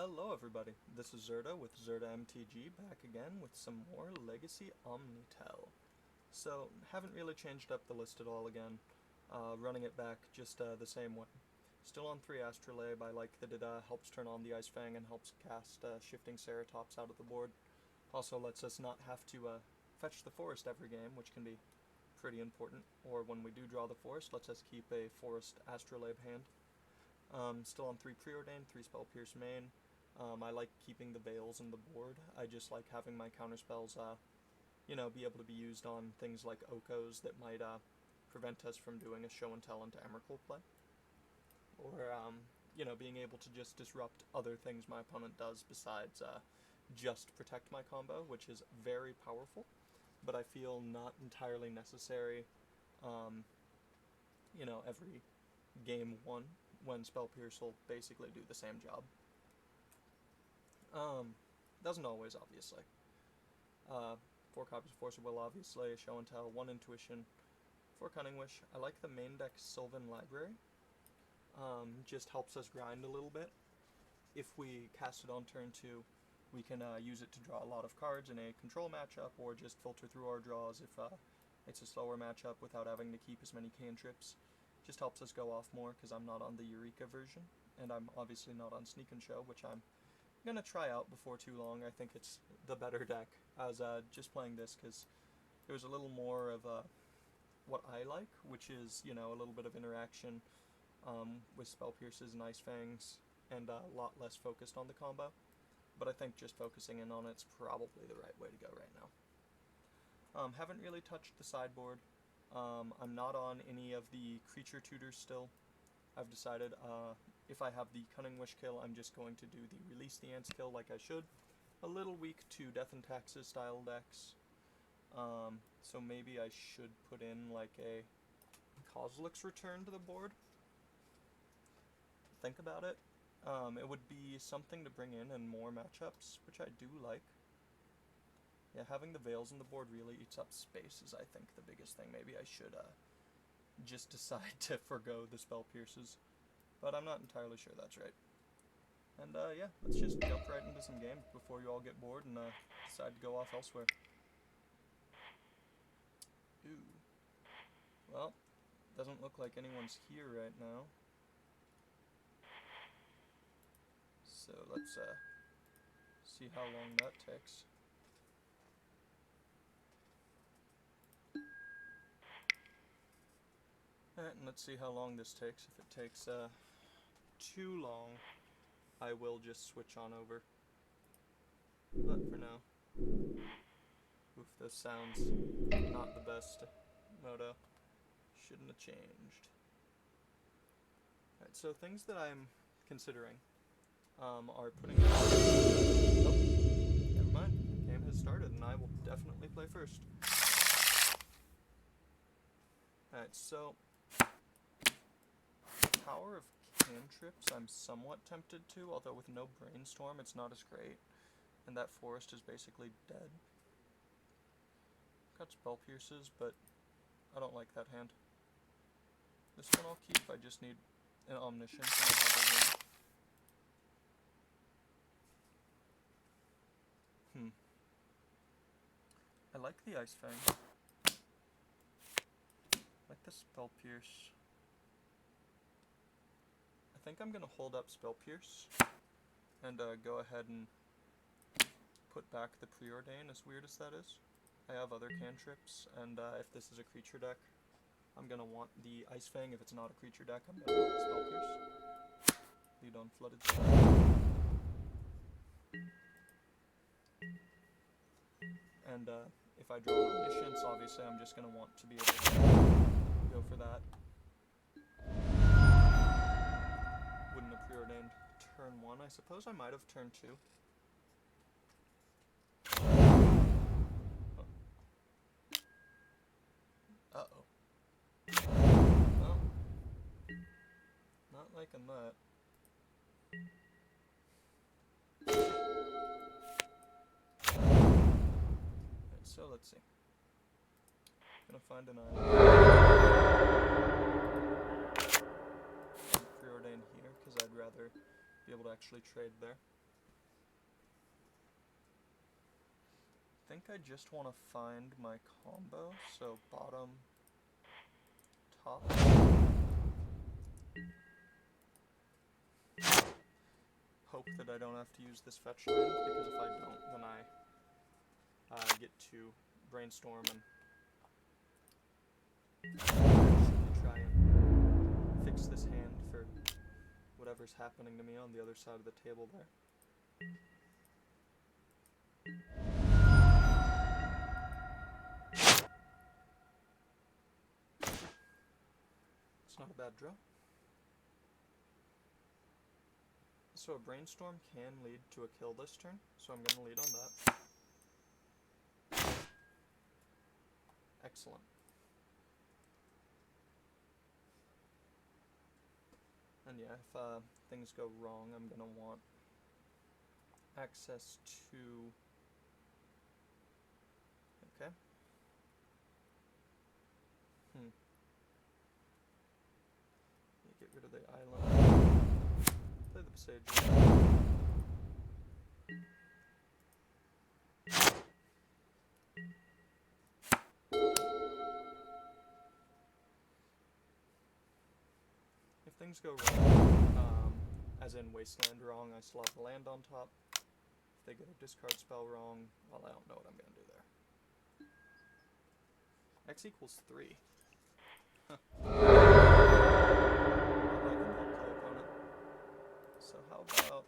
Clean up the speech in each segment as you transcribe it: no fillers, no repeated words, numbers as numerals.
Hello everybody, this is Zerda with Zerda MTG back again with some more Legacy Omni. So, haven't really changed up the list at all again, running it back just the same way. Still on 3 Astrolabe. I like that it helps turn on the Ice Fang and helps cast Shifting Ceratops out of the board. Also lets us not have to fetch the forest every game, which can be pretty important, or when we do draw the forest, lets us keep a forest Astrolabe hand. Still on 3 Preordained, 3 Spell Pierce main. I like keeping the Veils in the board. I just like having my counterspells, be able to be used on things like Okos that might prevent us from doing a Show and Tell into Emrakul play. Or, being able to just disrupt other things my opponent does besides just protect my combo, which is very powerful, but I feel not entirely necessary, every game 1, when Spell Pierce will basically do the same job. Doesn't always, obviously. 4 copies of Force of Will, obviously, Show and Tell, 1 Intuition, 4 Cunning Wish. I like the main deck Sylvan Library. Just helps us grind a little bit. If we cast it on turn 2, we can use it to draw a lot of cards in a control matchup, or just filter through our draws if it's a slower matchup without having to keep as many cantrips. Just helps us go off more, because I'm not on the Eureka version, and I'm obviously not on Sneak and Show, which I'm going to try out before too long. I think it's the better deck. I was just playing this because there was a little more of what I like, which is, a little bit of interaction with Spell Pierces and Ice Fangs, and a lot less focused on the combo. But I think just focusing in on it's probably the right way to go right now. Haven't really touched the sideboard. I'm not on any of the creature tutors still. I've decided if I have the Cunning Wish kill, I'm just going to do the Release the Ants kill like I should. A little weak to Death and Taxes style decks. So maybe I should put in like a Kozilek's Return to the board. Think about it. It would be something to bring in more matchups, which I do like. Yeah, having the Veils on the board really eats up space is, I think, the biggest thing. Maybe I should just decide to forgo the Spell Pierces, but I'm not entirely sure that's right. And yeah, let's just jump right into some games before you all get bored and decide to go off elsewhere. Ooh. Well, doesn't look like anyone's here right now. So let's see how long that takes. Alright, and let's see how long this takes. If it takes too long, I will just switch on over. But for now, oof, those sounds not the best. Moto shouldn't have changed. Alright, so things that I'm considering are putting. Oh, never mind. The game has started, and I will definitely play first. Alright, so Power of Cantrips I'm somewhat tempted to, although with no Brainstorm it's not as great, and that forest is basically dead. Got Spell Pierces, but I don't like that hand. This one I'll keep. I just need an Omniscience and I have a win. I like the Ice Fang. I like the Spell Pierce. I think I'm going to hold up Spell Pierce and go ahead and put back the Preordain, as weird as that is. I have other cantrips, and if this is a creature deck, I'm going to want the Ice Fang. If it's not a creature deck, I'm going to want the Spell Pierce. Lead on Flooded Spell. And if I draw Omniscience, obviously I'm just going to want to be able to go for that. Wouldn't have preordained turn 1. I suppose I might have turn 2. Huh. Uh-oh. Well, not liking that. Alright, so let's see. Gonna find an island. Preordain here, because I'd rather be able to actually trade there. think I just want to find my combo, so bottom, top. Hope that I don't have to use this fetch land, because if I don't, then I get to brainstorm and actually try and fix this hand for whatever's happening to me on the other side of the table there. It's not a bad draw. So a brainstorm can lead to a kill this turn, so I'm going to lead on that. Excellent. And yeah, if things go wrong, I'm going to want access to... Okay. Get rid of the island. Play the Besage. If things go wrong, as in Wasteland wrong, I still have the land on top. If they get a discard spell wrong, well, I don't know what I'm going to do there. X equals 3. Huh. So how about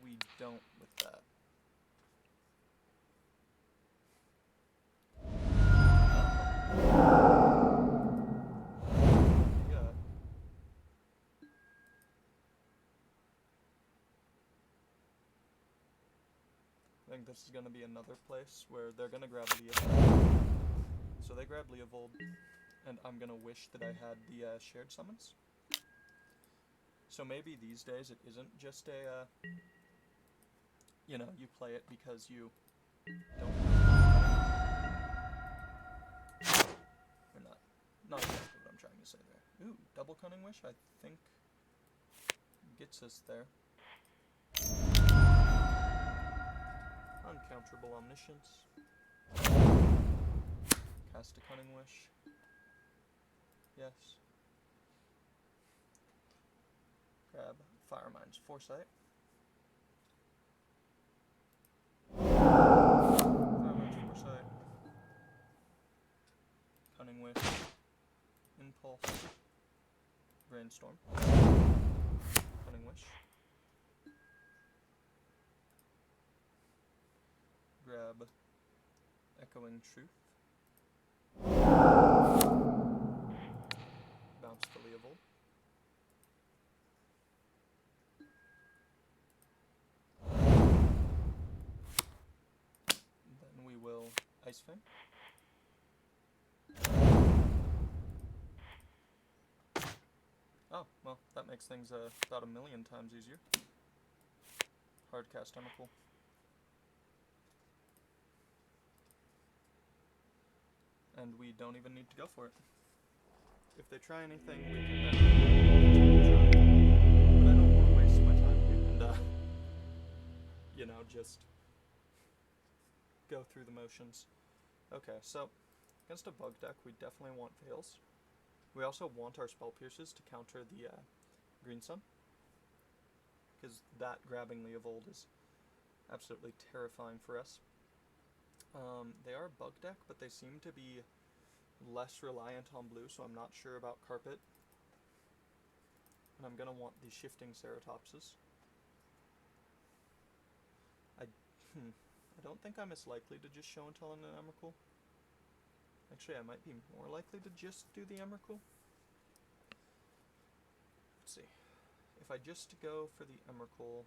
we don't with that? Yeah. I think this is going to be another place where they're going to grab Leovold. So they grab Leovold, and I'm going to wish that I had the shared summons. So maybe these days it isn't just a, you know, you play it because you don't have or not exactly what I'm trying to say there. Ooh, double Cunning Wish, I think, gets us there. Uncounterable Omniscience. Cast a Cunning Wish. Yes. Grab Firemind's Foresight. Firemind's Foresight. Cunning Wish. Impulse. Brainstorm. Cunning Wish. Grab Echoing Truth. Bounce the Leovold. Then we will Ice Fang. Oh, well, that makes things about a million times easier. Hard cast Emrakul. And we don't even need to go for it. If they try anything, we can then but I don't want to waste my time here and, you know, just go through the motions. Okay, so, against a bug deck, we definitely want Veils. We also want our Spell Pierces to counter the Green Sun, because that grabbing Leovold is absolutely terrifying for us. They are a bug deck, but they seem to be less reliant on blue, so I'm not sure about Carpet. And I'm going to want the Shifting Ceratopsis. I don't think I'm as likely to just Show and Tell in an Emrakul. Actually, I might be more likely to just do the Emrakul. Let's see. If I just go for the Emrakul...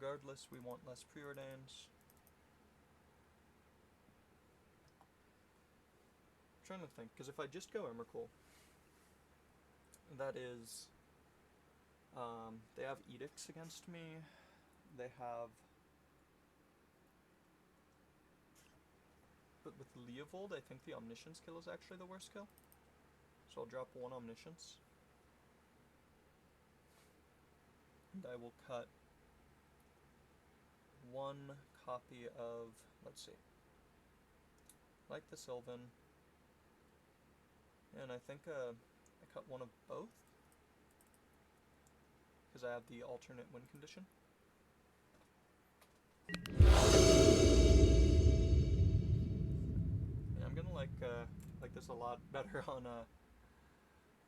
Regardless, we want less preordains. I'm trying to think, because if I just go Emrakul, that is, they have edicts against me, they have, but with Leovold, I think the Omniscience skill is actually the worst skill. So I'll drop 1 Omniscience. And I will cut 1 copy of, let's see, like the Sylvan, and I think I cut 1 of both, because I have the alternate win condition. Yeah, I'm gonna like this a lot better on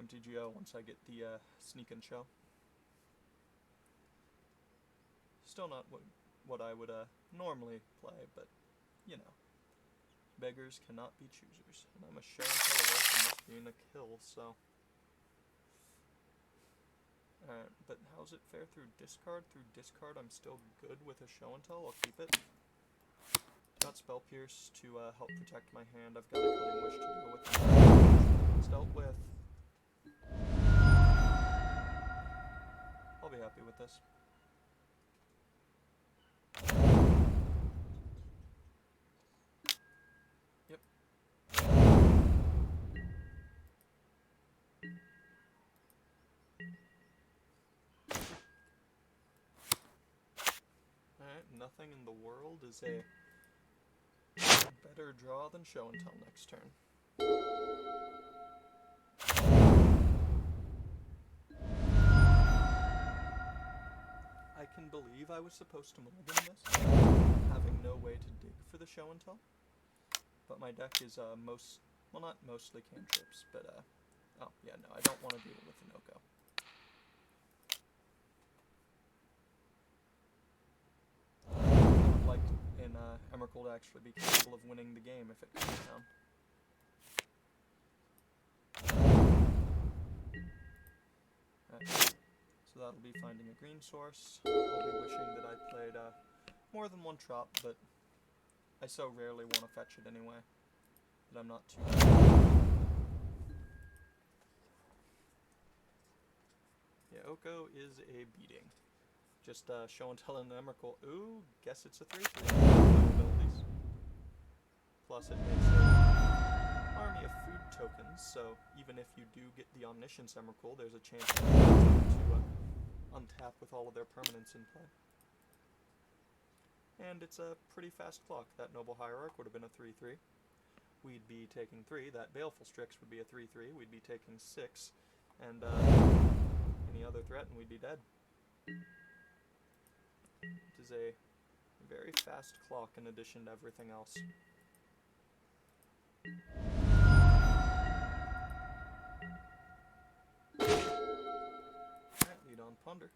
MTGO once I get the sneak and show. Still not what I would normally play, but you know, beggars cannot be choosers. And I'm a show and tell away from this being a kill, so. Alright, but how's it fare through discard? Through discard, I'm still good with a show and tell. I'll keep it. Got Spell Pierce to help protect my hand. I've got a Cutting Wish to deal with. It's dealt with. I'll be happy with this. Yep. Alright, nothing in the world is a better draw than show and tell next turn. I can believe I was supposed to mulligan this, having no way to dig for the show and tell. But my deck is well, not mostly cantrips, but oh yeah, no, I don't want to deal with the no-go. I would like in Emrakul to actually be capable of winning the game if it comes down. Alright, so that'll be finding a green source. I'll be wishing that I played more than 1 trop, but I so rarely want to fetch it anyway that I'm not too. Yeah, Oko is a beating. Just show and tell in the Emrakul. Ooh, guess it's a 3/3. Abilities. Plus it makes an army of food tokens, so even if you do get the Omniscience Emrakul, there's a chance to untap with all of their permanents in play. And it's a pretty fast clock. That Noble Hierarch would have been a 3/3. We'd be taking 3. That Baleful Strix would be a 3/3. We'd be taking 6. And any other threat and we'd be dead. It is a very fast clock in addition to everything else. Alright, lead on Ponder.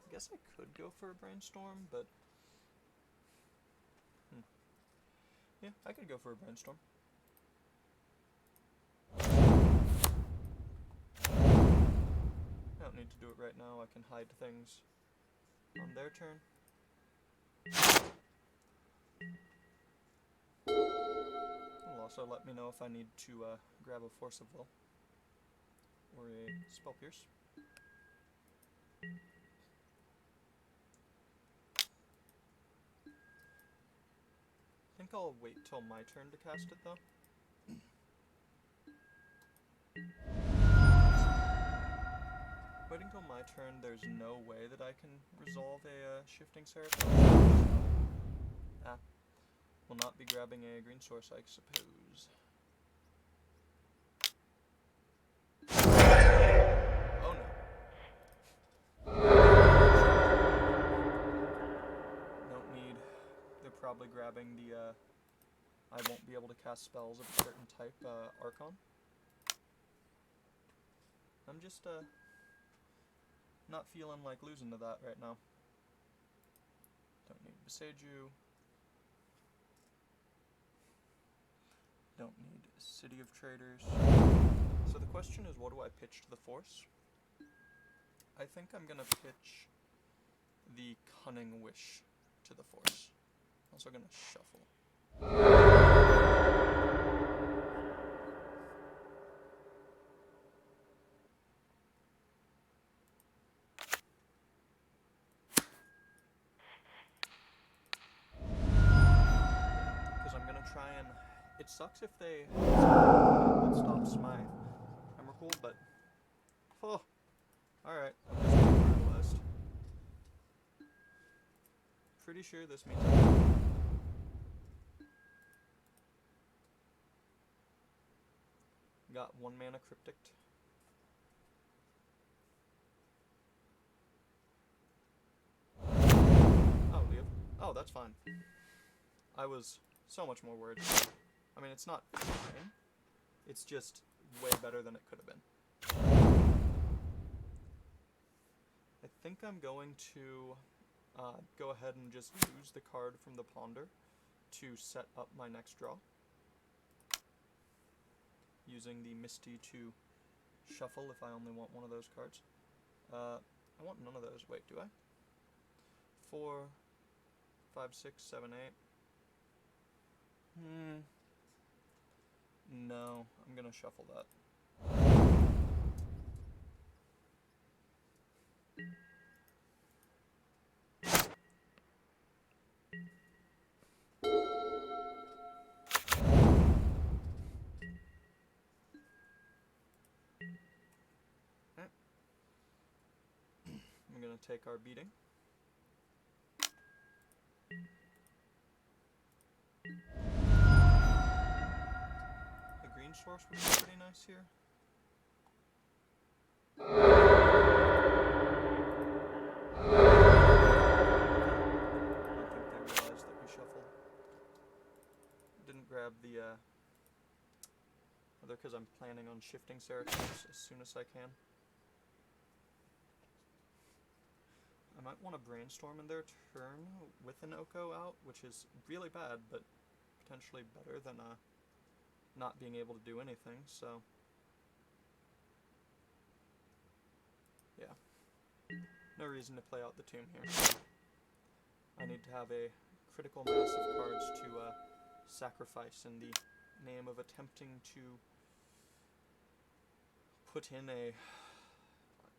I guess I could go for a Brainstorm, but yeah, I could go for a Brainstorm. I don't need to do it right now. I can hide things on their turn. It'll also let me know if I need to grab a Force of Will or a Spell Pierce. I think I'll wait till my turn to cast it, though. Waiting till my turn, there's no way that I can resolve a Shifting Seraphim. So, will not be grabbing a green source, I suppose. Oh no. Don't need. They're probably grabbing the I won't be able to cast spells of a certain type Archon. I'm just not feeling like losing to that right now. Don't need Beseiju. Don't need City of Traders. So the question is, what do I pitch to the Force? I think I'm gonna pitch the Cunning Wish to the Force. Also gonna shuffle. It sucks if they that stops my Emrakul, but oh, alright, I'm just getting brutalized. Pretty sure this means got 1 mana Cryptic. Oh, do you? Oh, that's fine. I was so much more worried. I mean, it's not fine. It's just way better than it could have been. I think I'm going to go ahead and just use the card from the Ponder to set up my next draw. Using the Misty to shuffle if I only want one of those cards. I want none of those. Wait, do I? 4, 5, 6, 7, 8. No, I'm gonna shuffle that. Okay. I'm gonna take our beating. The green source would be pretty nice here. I don't think they realized that we shuffled. Didn't grab the other because I'm planning on shifting Serators as soon as I can. I might want to brainstorm in their turn with an Oko out, which is really bad, but potentially better than not being able to do anything, so yeah. No reason to play out the tomb here. I need to have a critical mass of cards to sacrifice in the name of attempting to put in a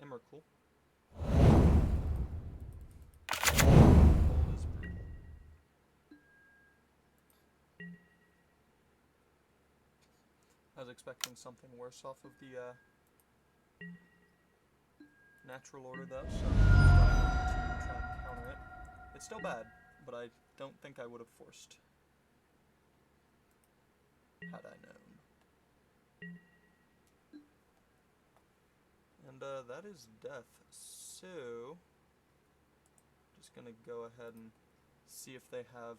Emrakul. Cold is brutal. I was expecting something worse off of the natural order though, so I wanted to try and counter it. It's still bad, but I don't think I would have forced had I known. And that is death. So just gonna go ahead and see if they have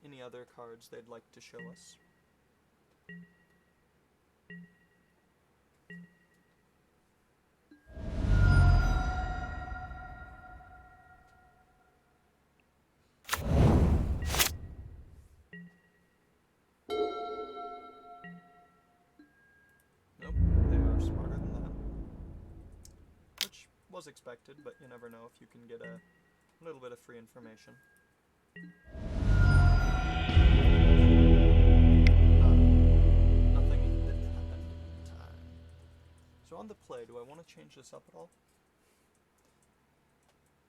any other cards they'd like to show us. Nope, they are smarter than that. Which was expected, but you never know if you can get a little bit of free information. Nothing did happen in time. So on the play, do I want to change this up at all?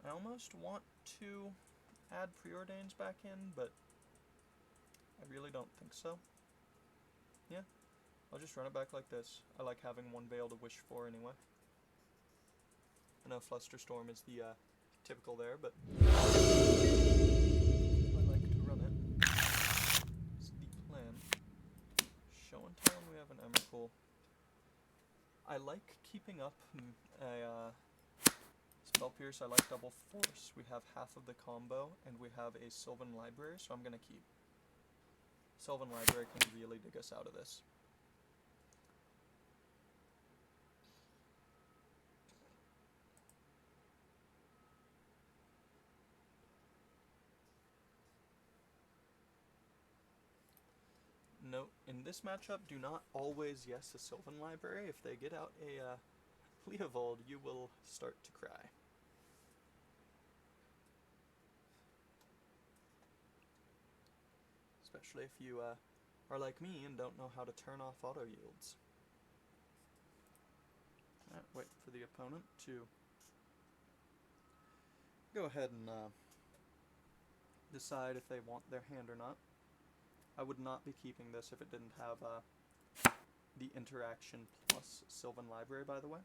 I almost want to add preordains back in, but I really don't think so. Yeah, I'll just run it back like this. I like having one veil to wish for anyway. I know Flusterstorm is the typical there, but I like to run it. It's the plan. Show and tell, we have an Emrakul. I like keeping up a Spell Pierce. I like double force. We have half of the combo, and we have a Sylvan Library, so I'm gonna keep. Sylvan Library can really dig us out of this. Note, in this matchup, do not always yes a Sylvan Library. If they get out a Leovold, you will start to cry. Especially if you are like me and don't know how to turn off auto yields. Alright, wait for the opponent to go ahead and decide if they want their hand or not. I would not be keeping this if it didn't have the interaction plus Sylvan Library, by the way.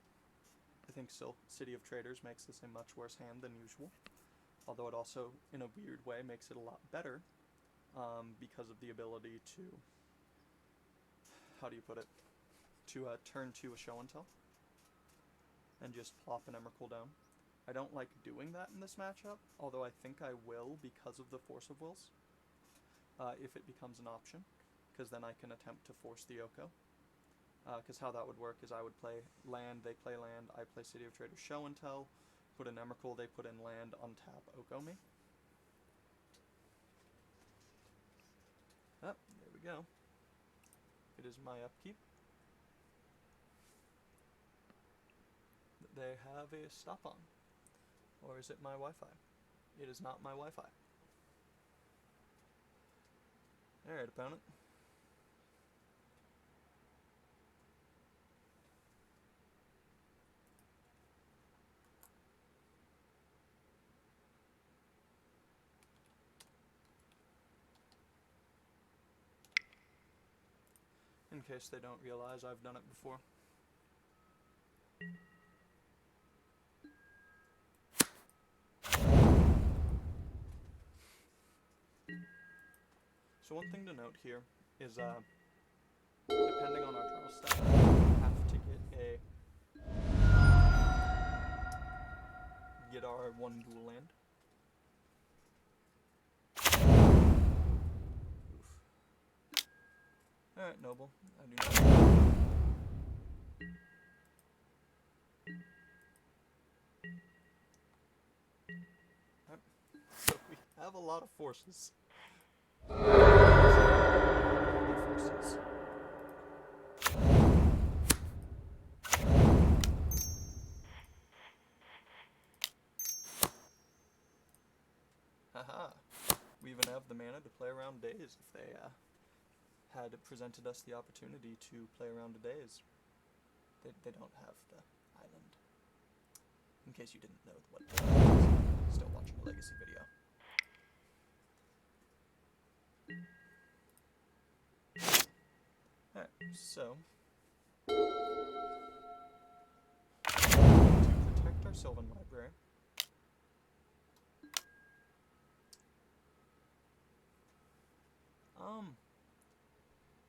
I think City of Traders makes this a much worse hand than usual, although it also, in a weird way, makes it a lot better because of the ability to, how do you put it, to turn to a show and tell and just plop an Emrakul down. I don't like doing that in this matchup, although I think I will because of the Force of Wills, if it becomes an option, because then I can attempt to force the Oko. Because how that would work is I would play land, they play land, I play City of Traders show and tell, put in Emrakul, they put in land, untap, Oko me. Oh, there we go. It is my upkeep. They have a stop on. Or is it my Wi-Fi? It is not my Wi-Fi. Alright, opponent. In case they don't realize I've done it before. So one thing to note here is, depending on our draw stat, we have to get our one dual land. Oof. Alright, Noble. I do not. Alright. So we have a lot of forces. Forces. Haha. We even have the mana to play around days if they had presented us the opportunity to play around a days. They don't have the island. In case you didn't know what it is, still watching a Legacy video. Alright, so to protect our Sylvan Library,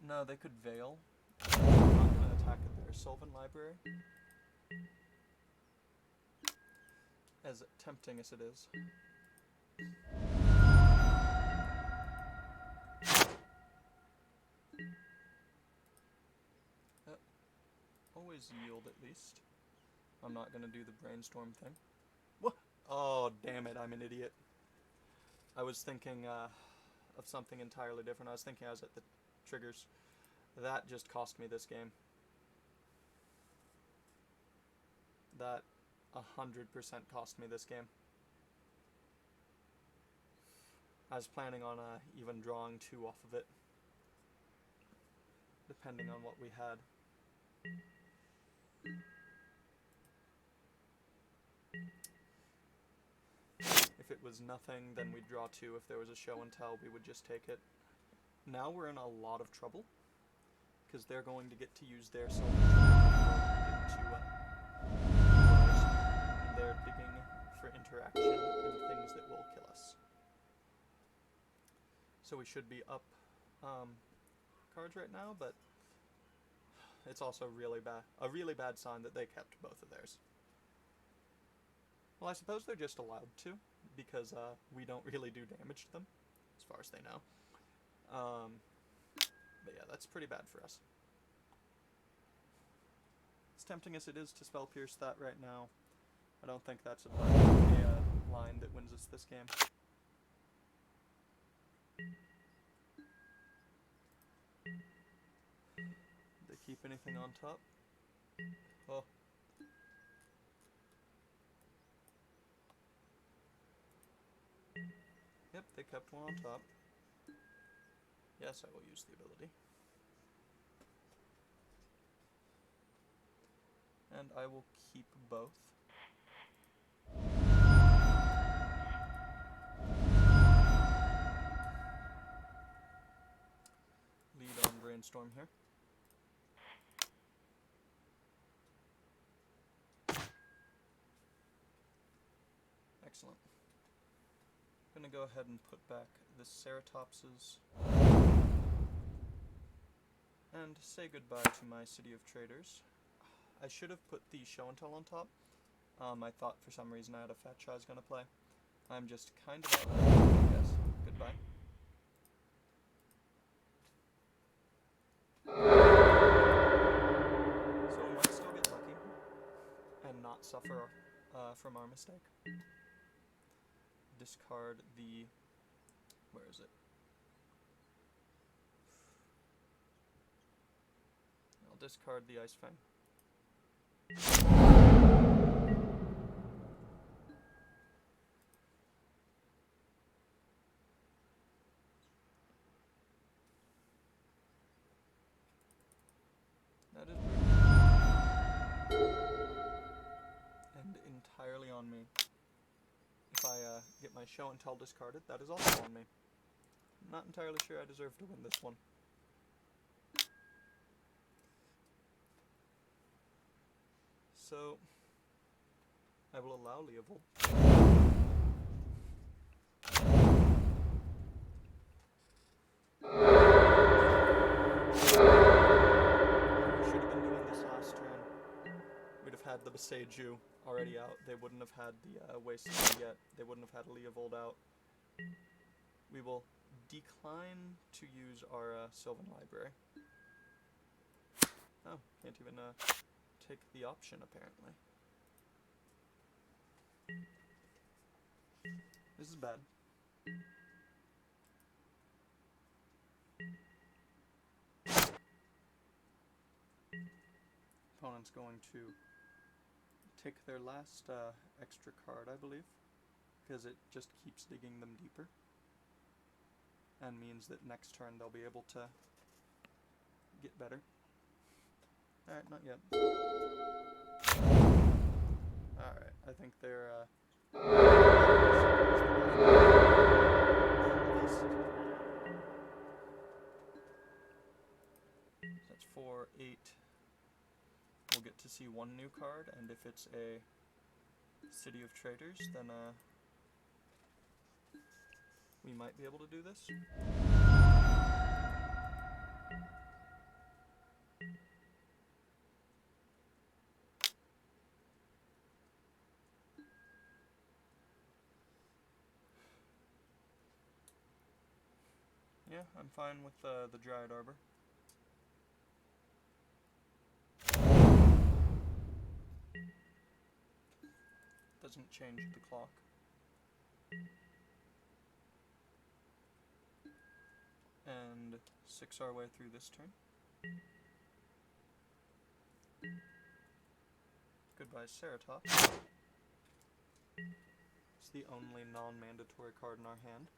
no, they could Veil. I'm not gonna attack their Sylvan Library, as tempting as it is. Always yield at least. I'm not gonna do the brainstorm thing. What? Oh, damn it, I'm an idiot. I was thinking of something entirely different. I was thinking I was at the triggers. That just cost me this game. That 100% cost me this game. I was planning on even drawing 2 off of it, depending on what we had. If it was nothing, then we'd draw 2. If there was a show and tell, we would just take it. Now we're in a lot of trouble, because they're going to get to use their Sylvan Library and they're digging for interaction and things that will kill us. So we should be up cards right now, but it's also a really bad sign that they kept both of theirs. Well, I suppose they're just allowed to, because we don't really do damage to them, as far as they know. But yeah, that's pretty bad for us. As tempting as it is to Spell Pierce that right now, I don't think that's a line that wins us this game. They keep anything on top? Oh. Yep, they kept one on top. Yes, I will use the ability. And I will keep both. Brainstorm here. Excellent. I'm going to go ahead and put back the Ceratopses and say goodbye to my City of Traders. I should have put the Show and Tell on top. I thought for some reason I had a Fat Shaw I was going to play. I'm just kind of out of it, I guess. Goodbye. So we might still get lucky and not suffer from our mistake. Discard the... where is it? I'll discard the Ice Fang. That is rude. And entirely on me. If I get my Show and Tell discarded, that is also on me. I'm not entirely sure I deserve to win this one. So, I will allow Leovold. Should have been doing this last turn. We'd have had the Beseiju already out. They wouldn't have had the Wasteland yet. They wouldn't have had a Leovold out. We will decline to use our Sylvan Library. Oh, can't even take the option apparently. This is bad. Opponent's going to take their last extra card, I believe, because it just keeps digging them deeper, and means that next turn they'll be able to get better. Alright, not yet. Alright, I think they're that's 4, 8. We'll get to see one new card, and if it's a City of Traders, then we might be able to do this. Yeah, I'm fine with the Dryad Arbor. Doesn't change the clock. And 6 our way through this turn. Goodbye, Ceratops. It's the only non-mandatory card in our hand.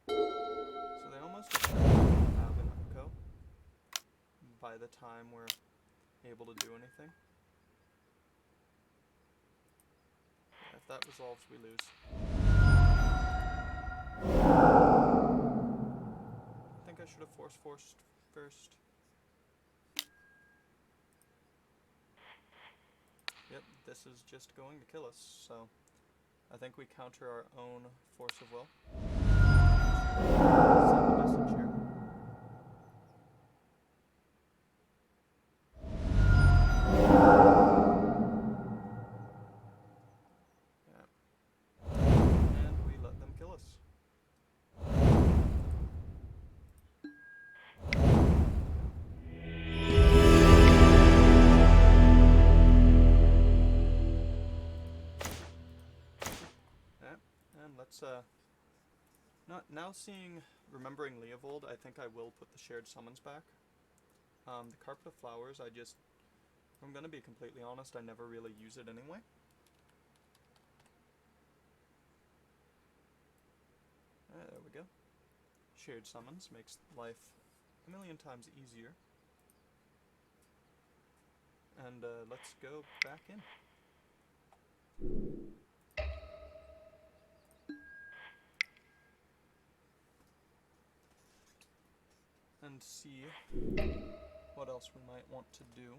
So they almost have an Echo by the time we're able to do anything. If that resolves, we lose. I think I should have forced first. Yep, this is just going to kill us, so I think we counter our own Force of Will. Send a message here. Yeah. And we let them kill us. And let's now remembering Leovold, I think I will put the shared summons back. The Carpet of Flowers, if I'm gonna be completely honest, I never really use it anyway. There we go. Shared summons makes life a million times easier. And let's go back in. And see what else we might want to do.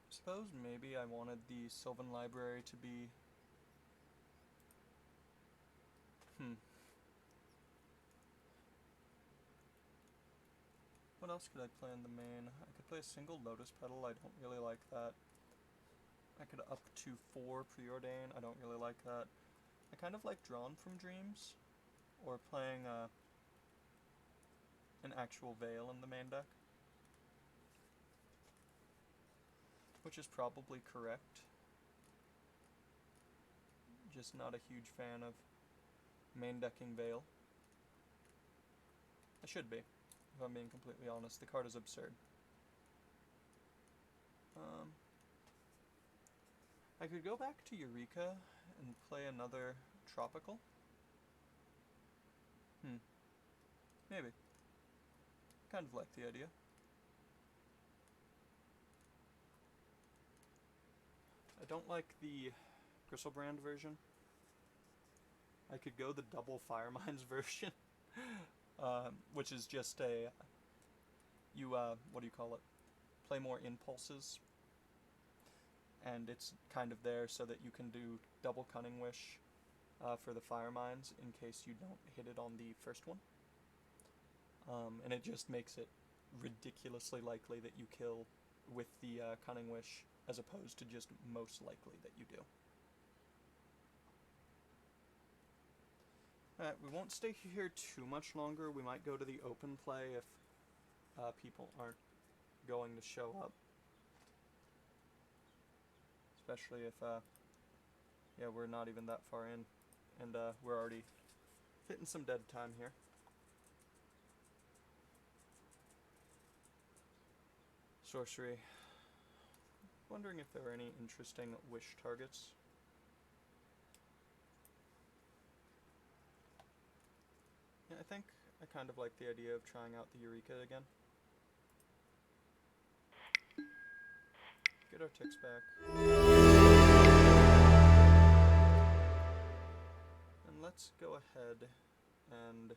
I suppose maybe I wanted the Sylvan Library to be... What else could I play in the main? I could play a single Lotus Petal, I don't really like that. I could up to 4 Preordain, I don't really like that. I kind of like Drawn from Dreams, or playing an actual Veil in the main deck. Which is probably correct. Just not a huge fan of main decking Veil. I should be, if I'm being completely honest. The card is absurd. I could go back to Eureka and play another Tropical. Maybe. Kind of like the idea. I don't like the Gristlebrand version. I could go the double Fire Mines version, which is just a, what do you call it? Play more impulses, and it's kind of there so that you can do double Cunning Wish for the Fire Mines in case you don't hit it on the first one. And it just makes it ridiculously likely that you kill with the Cunning Wish, as opposed to just most likely that you do. Alright, we won't stay here too much longer. We might go to the open play if people aren't going to show up. Especially if, yeah, we're not even that far in, and we're already hitting some dead time here. Sorcery. Wondering if there are any interesting wish targets. Yeah, I think I kind of like the idea of trying out the Eureka again. Get our ticks back. And let's go ahead and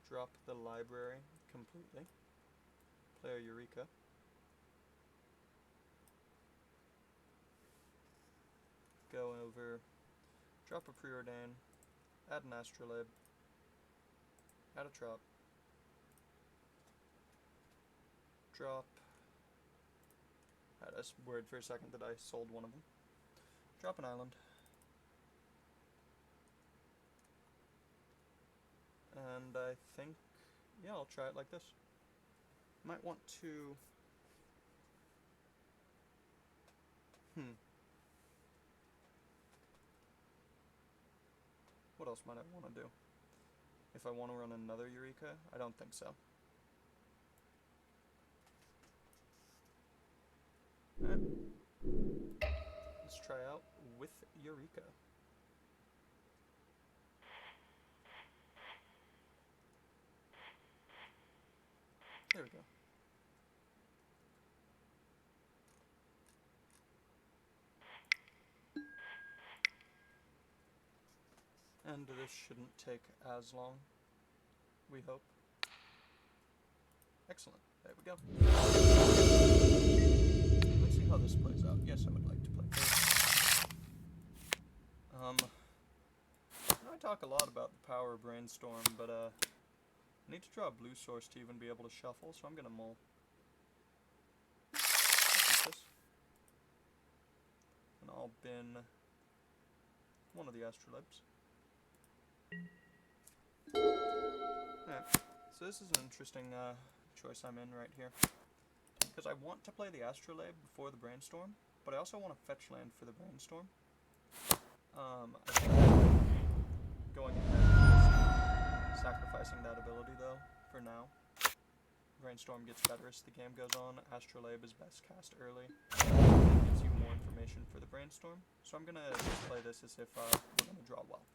drop the library completely. Play our Eureka. Go over, drop a Preordain, add an Astrolabe, add a Trop, drop, I was worried for a second that I sold one of them, drop an island, and I think, yeah, I'll try it like this. Might want to, what else might I want to do? If I want to run another Eureka? I don't think so. Alright. Let's try out with Eureka. There we go. And this shouldn't take as long, we hope. Excellent. There we go. Let's see how this plays out. Yes, I would like to play this. I talk a lot about the power of Brainstorm, but I need to draw a blue source to even be able to shuffle, so I'm gonna mull. This. And I'll bin one of the Astrolabes. Alright, so this is an interesting choice I'm in right here. Because I want to play the Astrolabe before the Brainstorm, but I also want to fetch land for the Brainstorm. I think going ahead and sacrificing that ability though, for now. Brainstorm gets better as the game goes on. Astrolabe is best cast early. It gives you more information for the Brainstorm. So I'm gonna play this as if we're gonna draw well.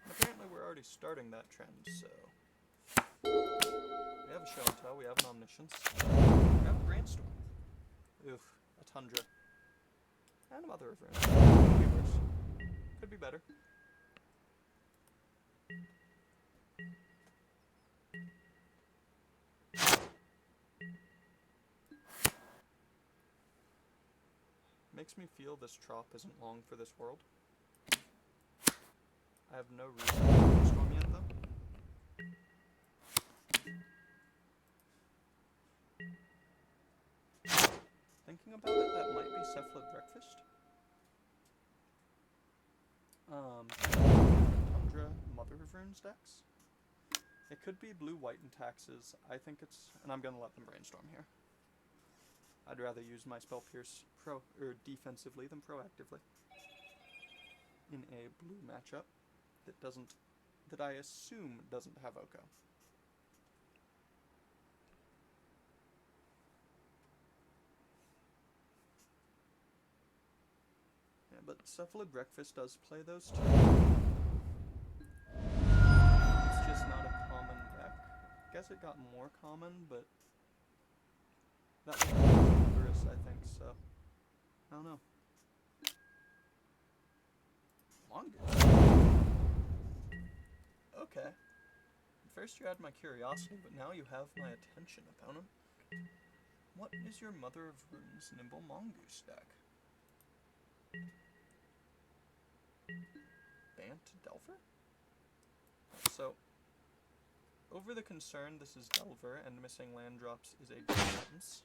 Apparently we're already starting that trend, so We have a show and tell, we have an omniscience. We have a brainstorm. Oof, a tundra. And a mother of runes. Could be worse. Could be better. Makes me feel this trop isn't long for this world. I have no reason to brainstorm yet, though. Thinking about it, that might be cephalid breakfast. Different tundra, mother of runes decks. It could be blue, white, and taxes. I think it's, and I'm gonna let them brainstorm here. I'd rather use my spell pierce defensively than proactively in a blue matchup that I assume doesn't have Oko. Yeah, but cephalid breakfast does play those two. It's just not a common deck. I guess it got more common, but that makes it worse, I think, so I don't know. Mongoose. Okay. First you had my curiosity, but now you have my attention, opponent. What is your Mother of Runes Nimble Mongoose deck? Bant Delver? So, over the concern this is Delver and missing land drops is a good sentence.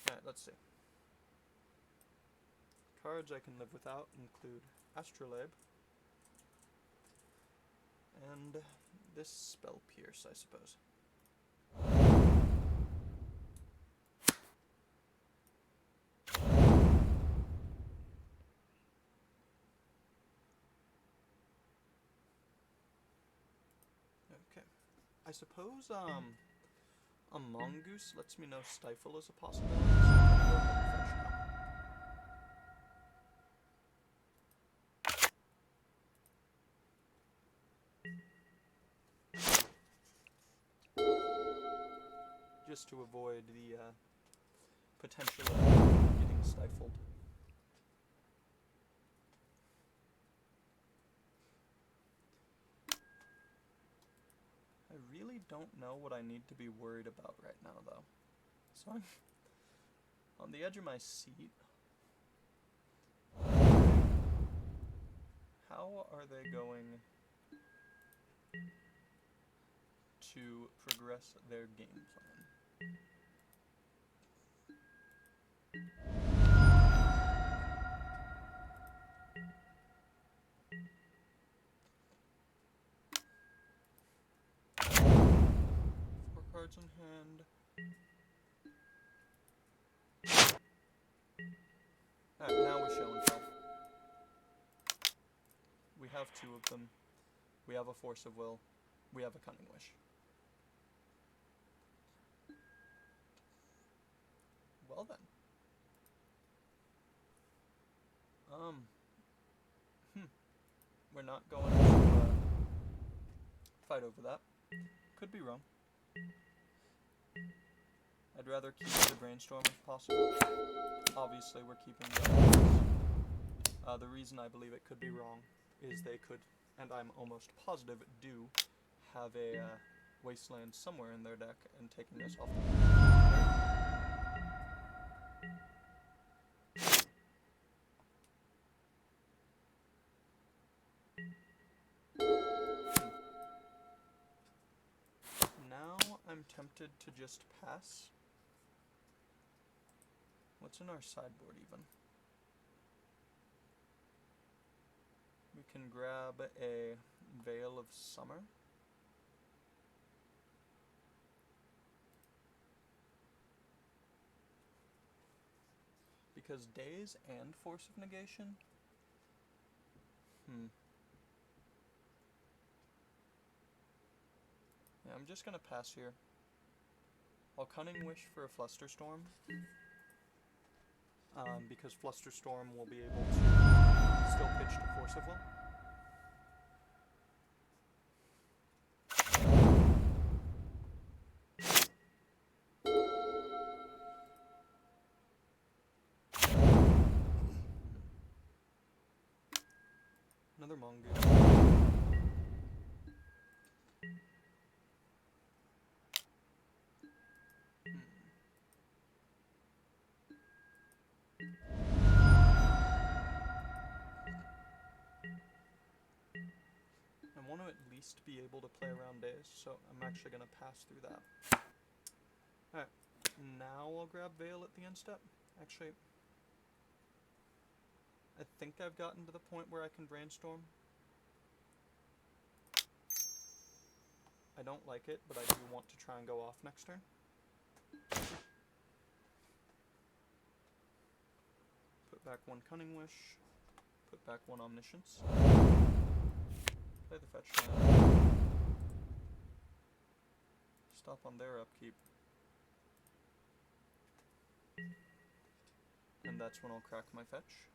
Alright, let's see. Cards I can live without include Astrolabe, and this Spell Pierce, I suppose. Okay. I suppose, a Mongoose lets me know Stifle is a possibility, so I'm gonna go ahead and fetch now. Just to avoid the potential of getting stifled. I really don't know what I need to be worried about right now, though. So I'm on the edge of my seat. How are they going to progress their game plan? Four cards in hand. Alright, now we show and tell. We have two of them. We have a Force of Will. We have a Cunning Wish. Well then. We're not going to fight over that. Could be wrong. I'd rather keep the brainstorm if possible. Obviously we're keeping the the reason I believe it could be wrong is they could, and I'm almost positive do, have a wasteland somewhere in their deck and taking this off the Now I'm tempted to just pass. What's in our sideboard even? We can grab a Veil of Summer. Because Daze and Force of Negation? Yeah, I'm just gonna pass here. I'll Cunning Wish for a Flusterstorm. Because Flusterstorm will be able to still pitch to Force of Will. Another mongoose. I want to at least be able to play around days, so I'm actually going to pass through that. Alright, now I'll grab Veil at the end step. Actually, I think I've gotten to the point where I can brainstorm. I don't like it, but I do want to try and go off next turn. Put back one Cunning Wish. Put back one Omniscience. Play the fetch land. Stop on their upkeep. And that's when I'll crack my fetch.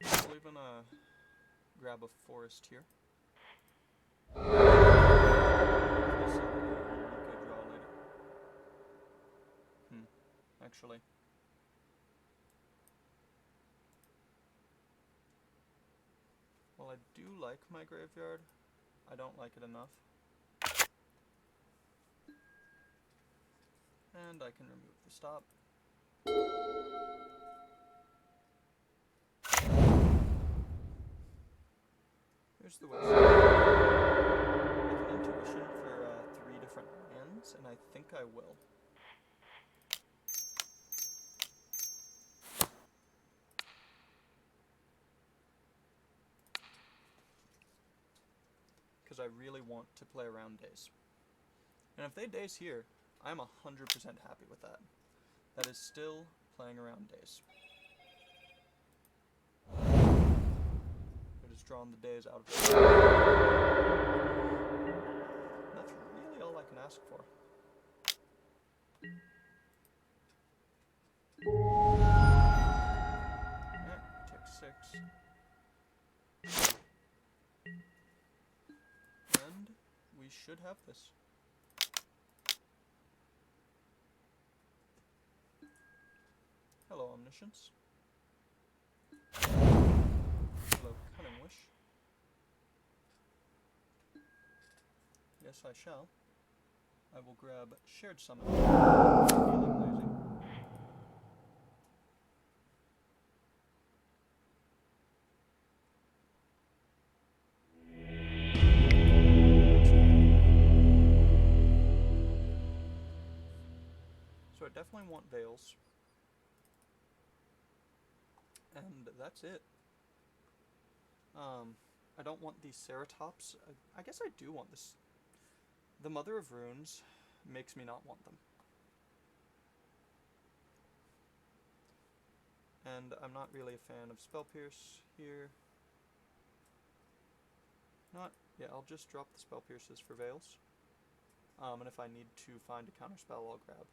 I'll even grab a forest here. Actually. While I do like my graveyard, I don't like it enough. And I can remove the stop. Here's the wish. I have an intuition for 3 different lands, and I think I will. Because I really want to play around days. And if they daze here, I'm 100% happy with that. That is still playing around days. They're just drawing the days out of it. That's really all I can ask for. Alright, tick 6. And we should have this. Hello, Omniscience. Hello, Cunning Wish. Yes, I shall. I will grab Shared Summon. Feeling lazy. So I definitely want Veils. And that's it. I don't want these Ceratops. I guess I do want this. The Mother of Runes makes me not want them. And I'm not really a fan of Spell Pierce here. Yeah, I'll just drop the Spell Pierces for Veils. And if I need to find a counterspell, I'll grab.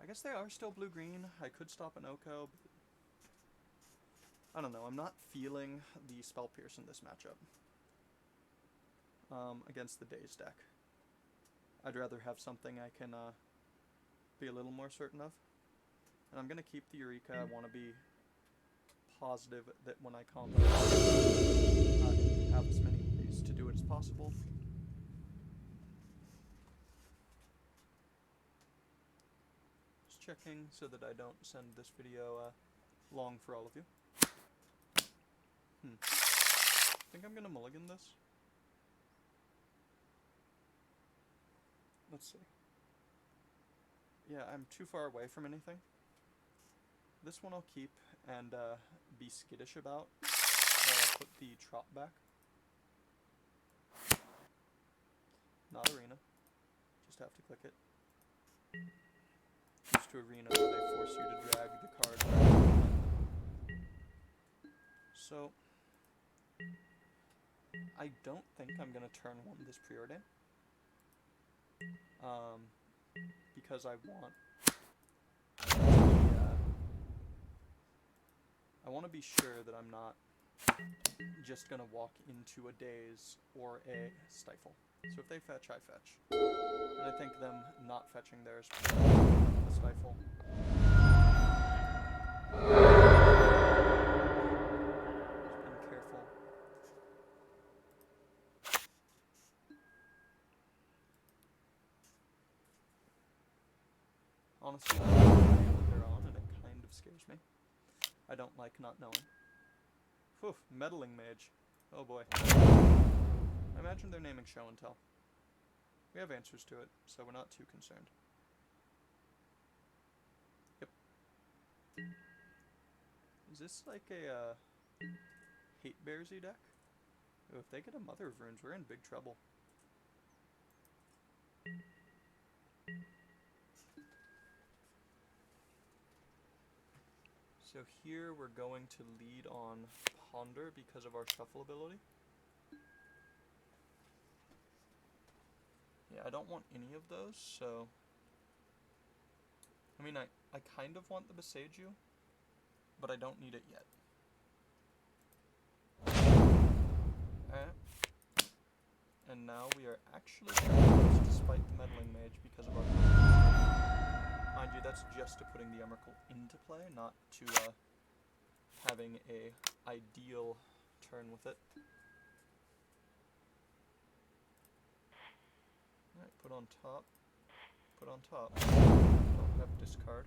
I guess they are still blue-green. I could stop an Oko, but I don't know, I'm not feeling the Spell Pierce in this matchup. Against the Daze deck. I'd rather have something I can be a little more certain of. And I'm going to keep the Eureka. I want to be positive that when I combo, I have as many ways to do it as possible. Just checking so that I don't send this video long for all of you. I think I'm going to mulligan this. Let's see. Yeah, I'm too far away from anything. This one I'll keep and be skittish about. I'll put the Trot back. Not Arena. Just have to click it. Used to Arena where they force you to drag the card. So, I don't think I'm going to turn 1 this preordain. Because I want to be sure that I'm not just gonna walk into a Daze or a Stifle. So if they fetch, I fetch. And I think them not fetching theirs a Stifle. Just being careful. Honestly, I have no idea what they're on, and it kind of scares me. I don't like not knowing. Whew, meddling mage. Oh boy. I imagine they're naming show and tell. We have answers to it, so we're not too concerned. Yep. Is this like a hate bearsy deck? Ooh, if they get a Mother of Runes, we're in big trouble. So here we're going to lead on Ponder because of our shuffle ability. Yeah, I don't want any of those, so... I mean, I kind of want the Besage, but I don't need it yet. Alright. And now we are actually close despite the Meddling Mage because of our... Mind you, that's just to putting the Emrakul into play, not to having a ideal turn with it. Alright, put on top. Put on top. Don't have discard,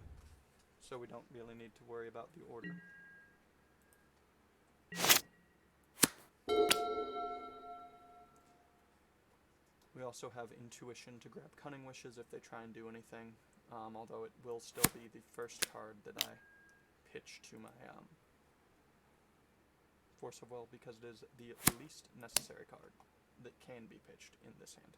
so we don't really need to worry about the order. We also have Intuition to grab Cunning Wishes if they try and do anything, although it will still be the first card that I pitch to my Force of Will, because it is the least necessary card that can be pitched in this hand.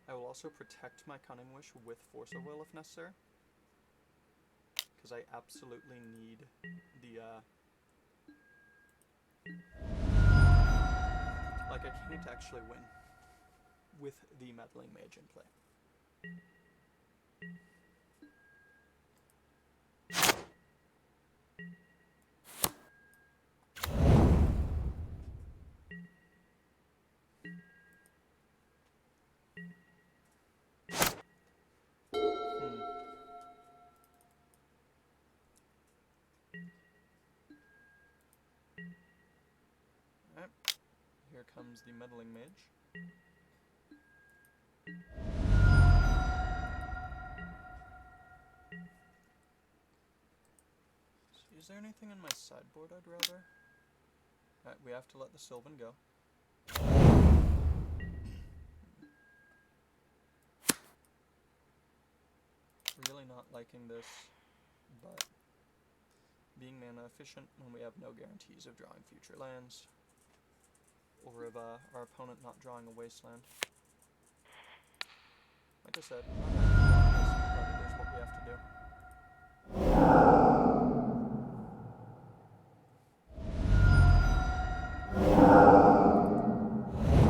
I will also protect my Cunning Wish with Force of Will if necessary, because I absolutely need the, like, I can't actually win with the Meddling Mage in play. Alright, here comes the Meddling Mage. Is there anything in my sideboard I'd rather? Alright, we have to let the Sylvan go. Really not liking this, but being mana efficient when we have no guarantees of drawing future lands, or of our opponent not drawing a wasteland. Like I said, I'm not happy about this, but it is what we have to do.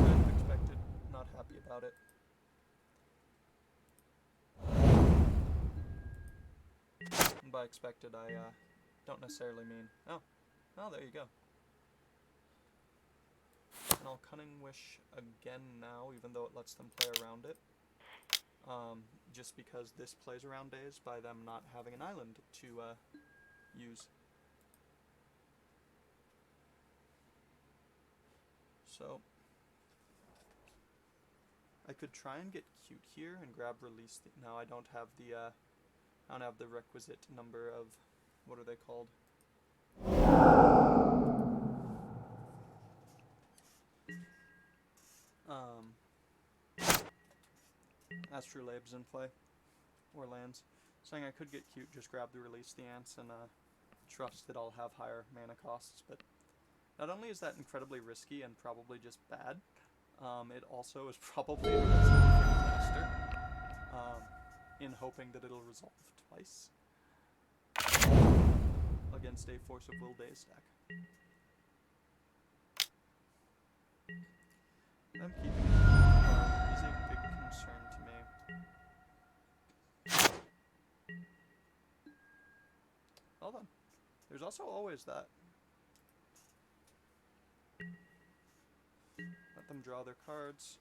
Kind of expected, not happy about it. And by expected, I don't necessarily mean, oh, there you go. And I'll Cunning Wish again now, even though it lets them play around it. Just because this plays around Daze by them not having an island to use. So, I could try and get cute here and grab Release. No, I don't have the requisite number of, what are they called? Astrolabes in play, or lands. Saying I could get cute, just grab the Release the Ants and trust that I'll have higher mana costs, but not only is that incredibly risky and probably just bad, it also is probably a recipe for disaster, in hoping that it'll resolve twice against a Force of Will Daze deck. I'm keeping it is a big concern to me. There's also always that. Let them draw their cards.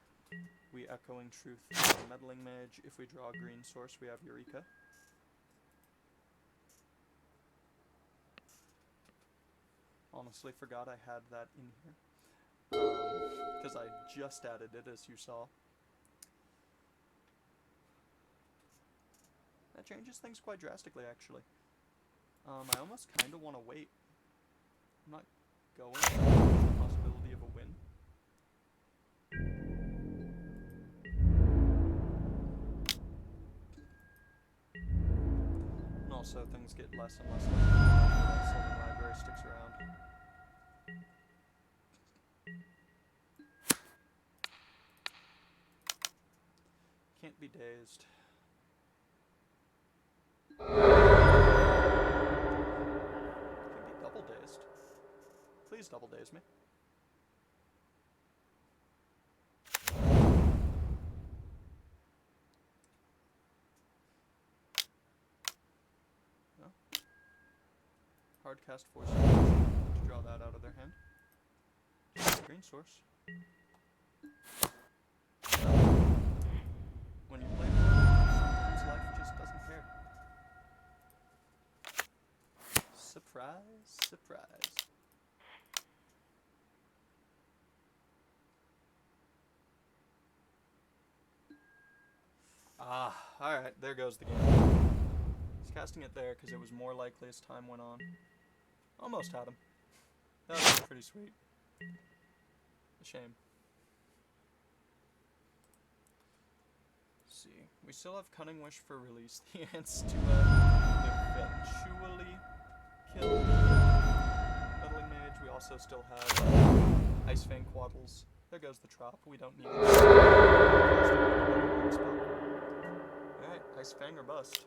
We Echoing Truth the Meddling Mage. If we draw a green source, we have Eureka. Honestly, forgot I had that in here. Because I just added it, as you saw. That changes things quite drastically, actually. I almost kind of want to wait. I'm not going. There's the possibility of a win. And also, things get less and less likely that Sylvan Library sticks around. Can't be dazed. Can't be double dazed. Please double daze me. No. Hard cast force to draw that out of their hand. Green source. When you play sometimes life just doesn't care. Surprise, surprise. Ah, alright, there goes the game. He's casting it there because it was more likely as time went on. Almost had him. That was pretty sweet. A shame. Let's see. We still have Cunning Wish for release. The ants to eventually kill the Meddling Mage. We also still have Ice Fang Quaddles. There goes the Trop. We don't need it. Alright, Ice Fang or bust.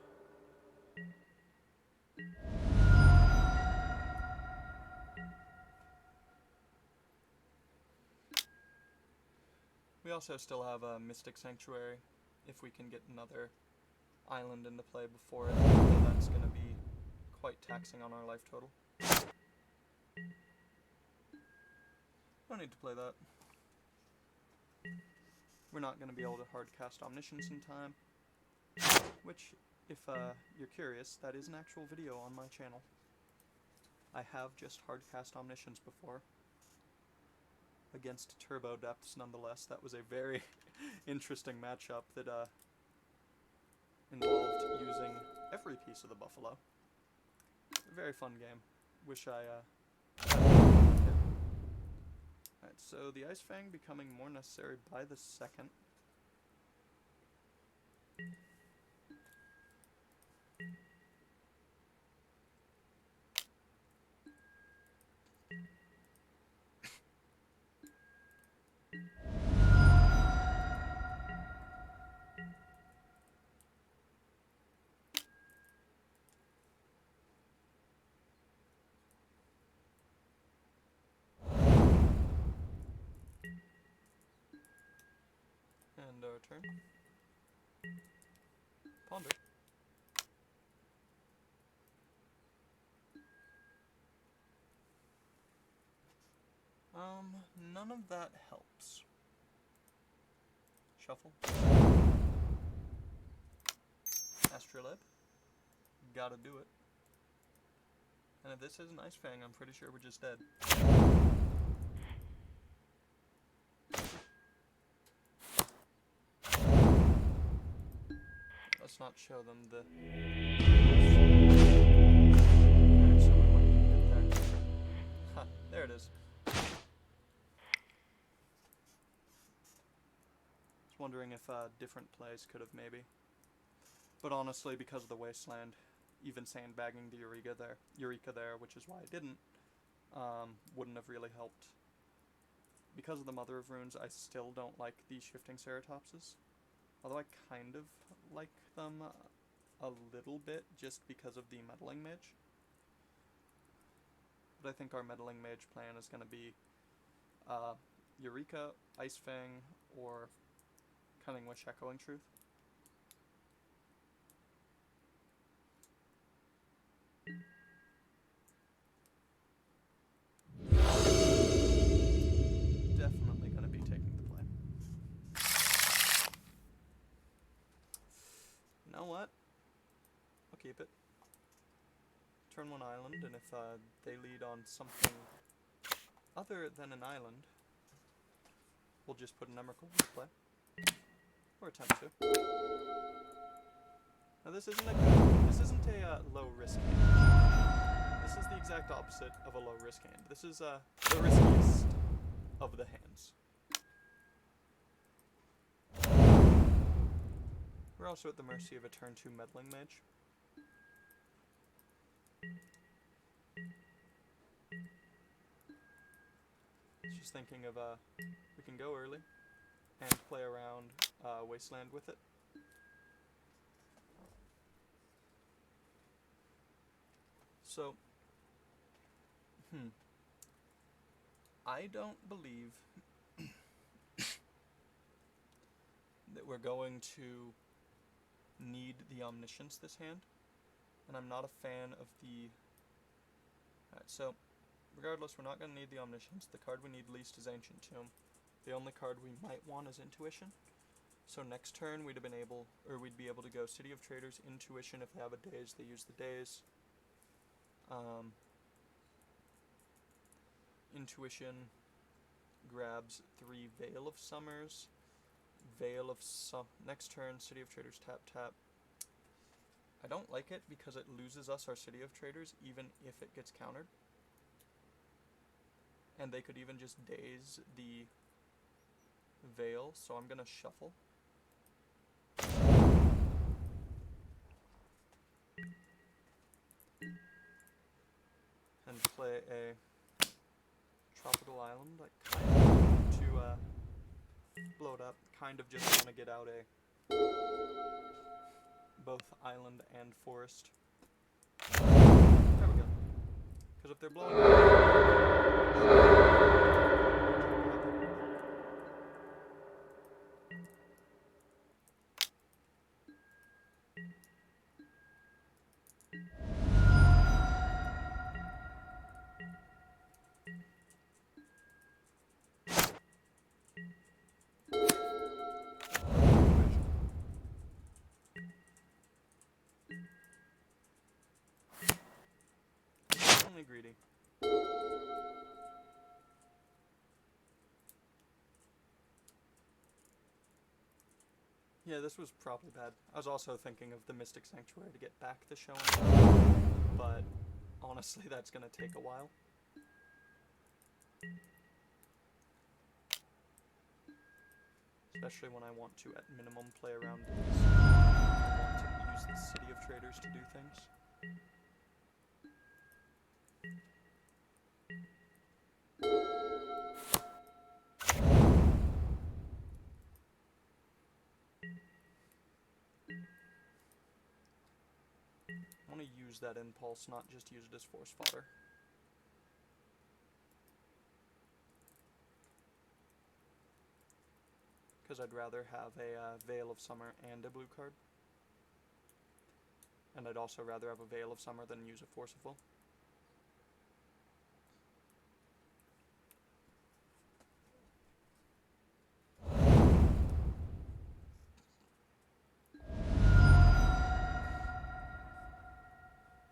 We also still have a Mystic Sanctuary, if we can get another island into play before it, though that's going to be quite taxing on our life total. Don't need to play that. We're not going to be able to hardcast Omniscience in time, which, if you're curious, that is an actual video on my channel. I have just hardcast Omniscience before. Against Turbo Depths, nonetheless. That was a very interesting matchup that involved using every piece of the Buffalo. A very fun game. Wish I Alright, so the Ice Fang becoming more necessary by the second. And our turn. Ponder. None of that helps. Shuffle. Astrolabe. Gotta do it. And if this is an Ice Fang, I'm pretty sure we're just dead. Let's not show them the... Ha, there it is. I was wondering if different plays could have maybe. But honestly, because of the Wasteland, even sandbagging the Eureka there, which is why I didn't, wouldn't have really helped. Because of the Mother of Runes, I still don't like these Shifting Ceratopses. Although I kind of like them a little bit, just because of the Meddling Mage. But I think our Meddling Mage plan is going to be Eureka, Ice Fang, or Cunning Wish Echoing Truth. know what? I'll keep it. Turn one island, and if they lead on something other than an island, we'll just put an Emrakul into play. Or attempt to. Now this isn't a low risk hand. This is the exact opposite of a low risk hand. This is the riskiest of the hands. We're also at the mercy of a turn 2 meddling mage. Just thinking of we can go early and play around Wasteland with it. So, I don't believe that we're going to need the Omniscience this hand, and I'm not a fan of the... Alright, so, regardless, we're not going to need the Omniscience. The card we need least is Ancient Tomb. The only card we might want is Intuition. So next turn we'd be able to go City of Traders, Intuition. If they have a Daze, they use the Daze. Intuition grabs 3 Veil of Summers. Next turn, City of Traders, tap. I don't like it because it loses us our City of Traders even if it gets countered. And they could even just Daze the Veil, so I'm gonna shuffle. And play a Tropical Island, like kind of to blow it up, kind of just want to get out a both island and forest. There we go. Because if they're blowing greedy. Yeah, this was probably bad. I was also thinking of the Mystic Sanctuary to get back the show, but honestly that's gonna take a while. Especially when I want to, at minimum, play around days. I want to use the City of Traders to do things. I want to use that impulse, not just use it as force fodder. Because I'd rather have a Veil of Summer and a blue card. And I'd also rather have a Veil of Summer than use a Force of Will.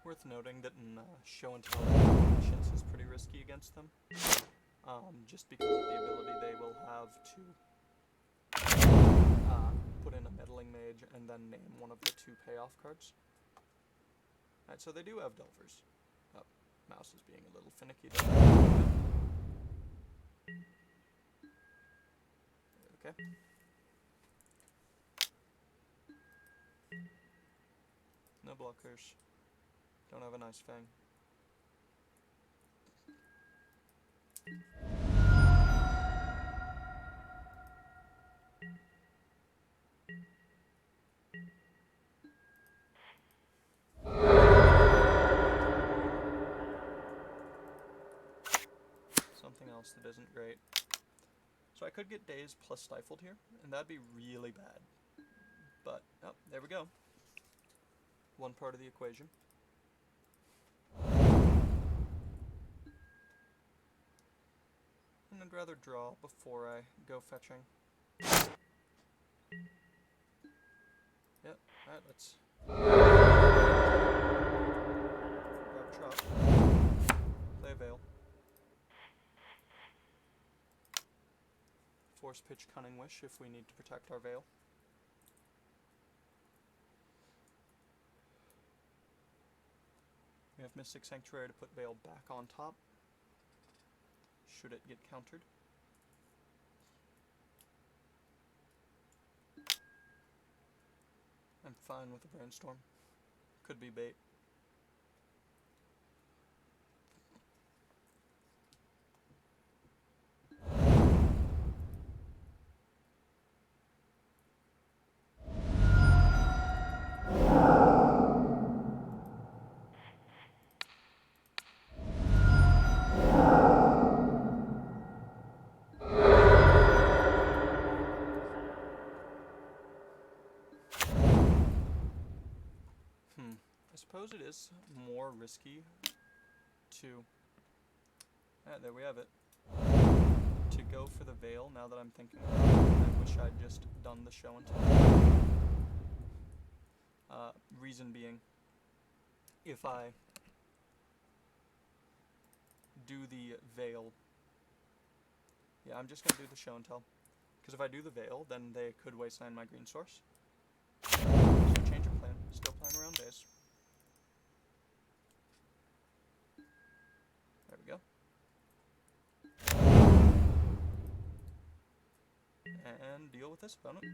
Worth noting that in Show and Tell, Omniscience is pretty risky against them. Just because of the ability they will have to put in a Meddling Mage and then name one of the 2 payoff cards. Alright, so they do have Delvers. Oh, mouse is being a little finicky there. Okay. No blockers. Don't have a nice Fang. Something else that isn't great. So I could get Dazed plus Stifled here, and that'd be really bad. But, oh, there we go. One part of the equation. And I'd rather draw before I go fetching. Yep, Alright, let's grab a chop. Play a Veil. Force pitch Cunning Wish if we need to protect our Veil. We have Mystic Sanctuary to put Veil back on top, should it get countered. I'm fine with the Brainstorm. Could be bait. I suppose it is more risky to, there we have it, to go for the Veil now that I'm thinking about it. I wish I'd just done the show and tell. Reason being, if I do the Veil, yeah, I'm just going to do the show and tell, because if I do the Veil, then they could wasteland my green source. So change of plan, still playing around days. There we go. And deal with this opponent.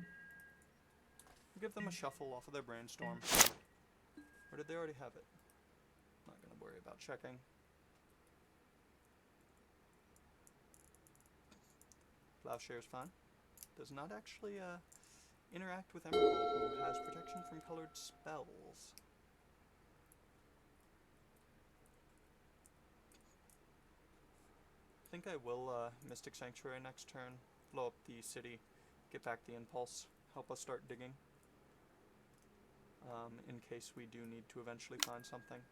Give them a shuffle off of their Brainstorm. Or did they already have it? Not gonna worry about checking. Plowshare's fine. Does not actually interact with Emrakul, who has protection from colored spells. I think I will Mystic Sanctuary next turn, blow up the city, get back the Impulse, help us start digging, in case we do need to eventually find something.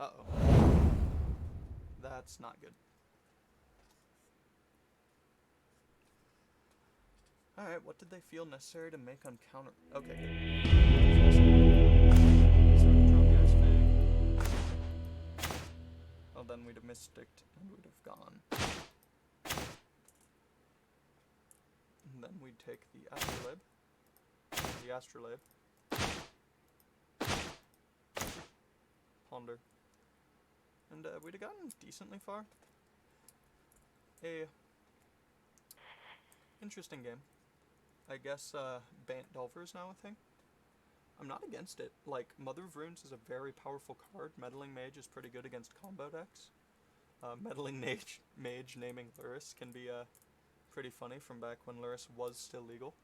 Uh-oh. That's not good. Alright, what did they feel necessary to make on counter? Okay, well, then we'd have Mysticked and we'd have gone. And then we'd take the Astrolabe, Ponder, and we'd have gotten decently far. Interesting game. I guess Bant Delver is now a thing. I'm not against it. Like, Mother of Runes is a very powerful card. Meddling Mage is pretty good against combo decks. Meddling Mage naming Lurrus can be pretty funny from back when Lurrus was still legal.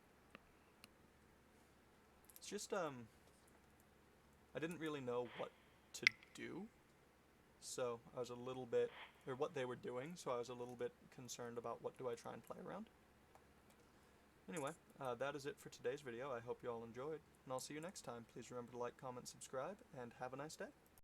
It's just, I didn't really know what to do, so I was a little bit, or what they were doing, so I was a little bit concerned about what do I try and play around. Anyway, that is it for today's video. I hope you all enjoyed, and I'll see you next time. Please remember to like, comment, subscribe, and have a nice day.